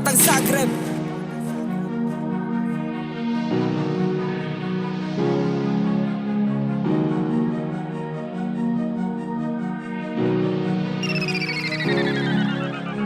Batang Zagreb.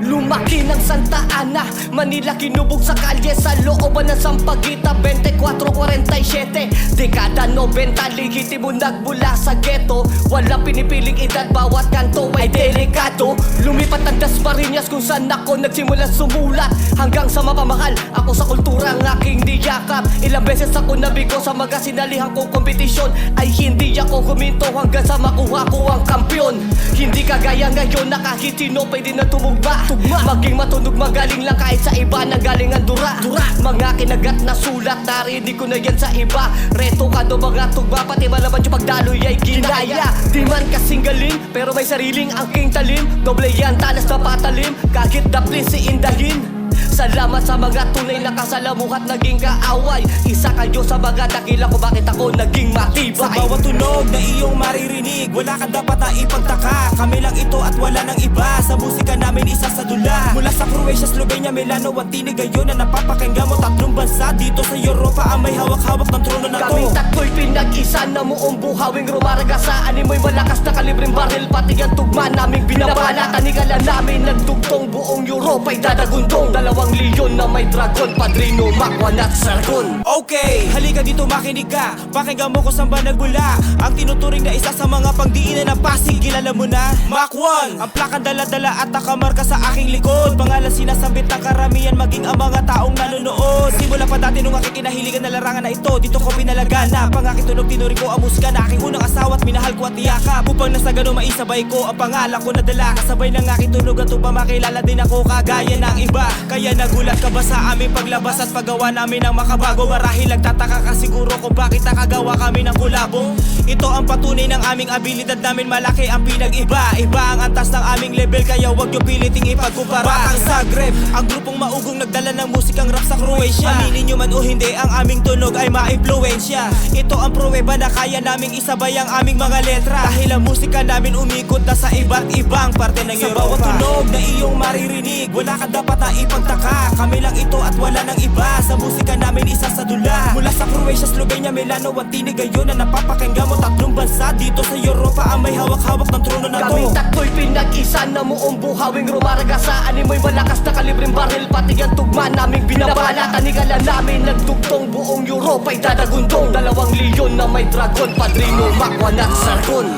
Lumaki ng Santa Ana, Manila, kinubog sa kalye sa looban ng Sampaguita 24-47, dekada 90, legitimo nagmula sa ghetto. Walang pinipiling edad, bawat kanto ay delikado. Lumipat ng Dasmariñas kung saan ako nagsimula sumulat, hanggang sa mapamahal ako sa kultura ng aking niyakap. Ilang beses ako nabigo sa mga sinalihan kong kompetisyon, ay hindi ako huminto hanggang sa makuha ko ang kampyon. Hindi kagaya ngayon na kahit sino pwede na tumugma, maging matunog magaling lang kahit sa iba nang galing ang dura. Mga kinagat na sulat, narinig ko na yan sa iba. Reto ka do mga tugma, pati malaman yung pagdaloy ay ginaya. Di man kasing galing, pero may sariling angking talim. Doble yan, talas na patalim, kahit dapli si indahin. Salamat sa mga tunay na kasalamuhat, naging kaaway. Isa kayo sa mga dakila ko bakit ako naging matibay. Sa bawat tunog na iyong maririnig, wala ka dapat na ipagtaka. Kami lang ito at wala nang iba. Sa musika namin isa sa dula. Mula sa Croatia, Slovenia, Milano at tinig ngayon na napapakinggan mo. Tatlong bansa dito sa Europa ang may hawak-hawak ng trono na to. Kami tatlo'y pinag-isa na muong buhawing rumarga sa animoy malakas na kalibreng baril. Pati ang tugma naming binabala, tanikala namin nagtugtong buong Europa'y dadagundong. Dalawang leyon na may dragon, Padrino, Makwan at Sargon. Okay, halika dito makinig ka. Pakinggan mo kung saan ba nagmula ang tinuturing na isa sa mga pangdiinan ng Pasig. Kilala mo na? Makwan, ang plakang dala-dala at nakamarka sa aking likod. Pangalan sinasambit ng karamihan, maging ang mga taong nanonood. Simula pa dati nung aking kinahiligan na larangan na ito, dito ko pinalaganap. Ang aking tunog, tinuring ko ang musika na aking unang asawa at minahal ko at iyakap. Upang nasa ganun maisabay ko ang pangalan ko na dala. Kasabay ng aking tunog at upang makilala din ako kagaya ng iba. Kaya nagulat ka ba sa aming paglabas at paggawa namin ng makabago? Marahil nagtataka ka siguro kung bakit nakagawa kami ng kolabo. Ito ang patunay ng aming abilidad namin, malaki ang pinag-iba. Iba ang antas ng aming level, kaya wag nyo piliting ipagkumpara. Batang Zagreb, ang grupong maugong nagdala ng musikang rap sa Croatia. Aminin nyo man o hindi, ang aming tunog ay ma-impluensya. Ito ang pruweba na kaya naming isabay ang aming mga letra. Dahil ang musika namin umikot na sa iba't ibang parte ng Europa. Sa bawat tunog na iyong maririnig, wala ka dapat na ipagtaka. Kami lang ito at wala nang iba. Sa musika namin isa sa dula. Mula sa Croatia, Slovenia, Milano at tinig ngayon na napapakinggan mo. Tatlong bansa dito sa Europa ang may hawak-hawak ng trono na to. Kami tatlo'y pinag-isa na muong buhawing rumarga sa animoy malakas na kalibreng baril. Pati ang tugma naming binabala, tanikala namin nagtugtong buong Europa'y dadagundong. Dalawang leyon na may dragon, Padrino, Makwan at Sargon.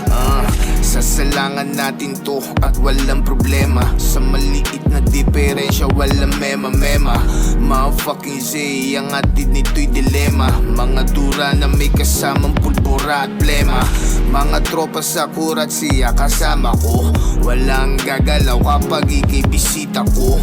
Sasalangan natin to at walang problema. Sa maliit na diferensya walang mema-mema. Mga fucking Zay, ang atid nito'y dilema. Mga dura na may kasamang pulbura at plema. Mga tropa sa kurat siya kasama ko. Walang gagalaw kapag ikibisita ko.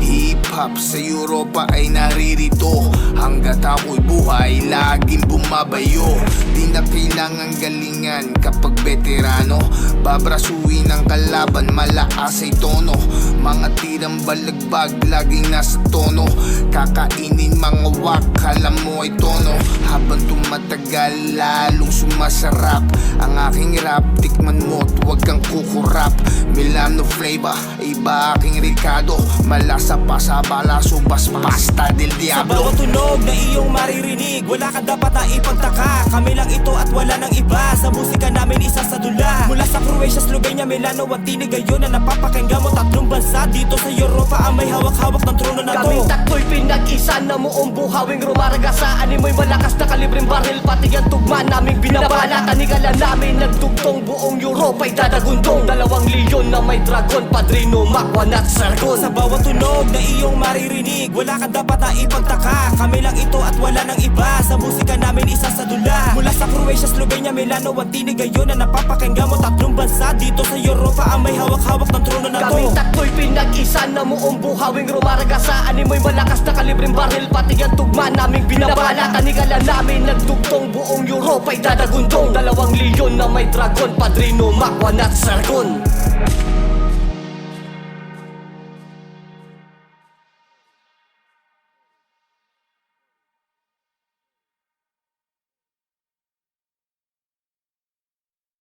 Hip-hop sa Europa ay naririto. Hanggat ako'y buhay, laging bumabayo. Di na kailangan galingan kapag veterano. Babrasuin ang kalaban, malakas ay tono. Mga tirang balagbag, laging nasa tono. Kakainin mga wak, alam mo ay tono. Habang tumatagal, lalong sumasarap ang aking rap, tikman mo't huwag kang kukurap. Milano flavor, iba aking Ricardo. Malasa pa sa balaso, pasta del diablo. Sa bawat tunog na iyong maririnig, wala ka dapat na ipagtaka. Kami lang ito at wala nang iba. Sa musika namin isa sa dula. Mula sa Croatia, Slovenia, Milano at tinig ngayon na napapakinggan mo. Tatlong bansa dito sa Europa ang may hawak-hawak ng trono na to. Kami tatlo'y pinag-isa na muong buhawing rumarga sa animoy malakas na kalibreng baril. Pati ang tugma naming binabala, tanikala namin nagtugtong buong Europa'y dadagundong. Dalawang leyon na may dragon, Padrino, Makwan at Sargon. Sa bawat tunog na iyong maririnig, wala ka dapat na ipagtaka. Kami lang ito at wala nang iba. Sa musika namin isa sa dula. Mula sa Croatia, Slovenia, Milano at tinig ngayon na napapakinggan mo. Tatlong bansa dito sa Europa ang may hawak-hawak ng trono na to. Kami tatlo'y pinag-isa na muong buhawing rumarga sa animoy malakas na kalibreng baril. Pati ang tugma naming binabala, tanikala namin nagtugtong buong Europa'y dadagundong. Dalawang leyon na may dragon, Padrino, Makwan at Sargon.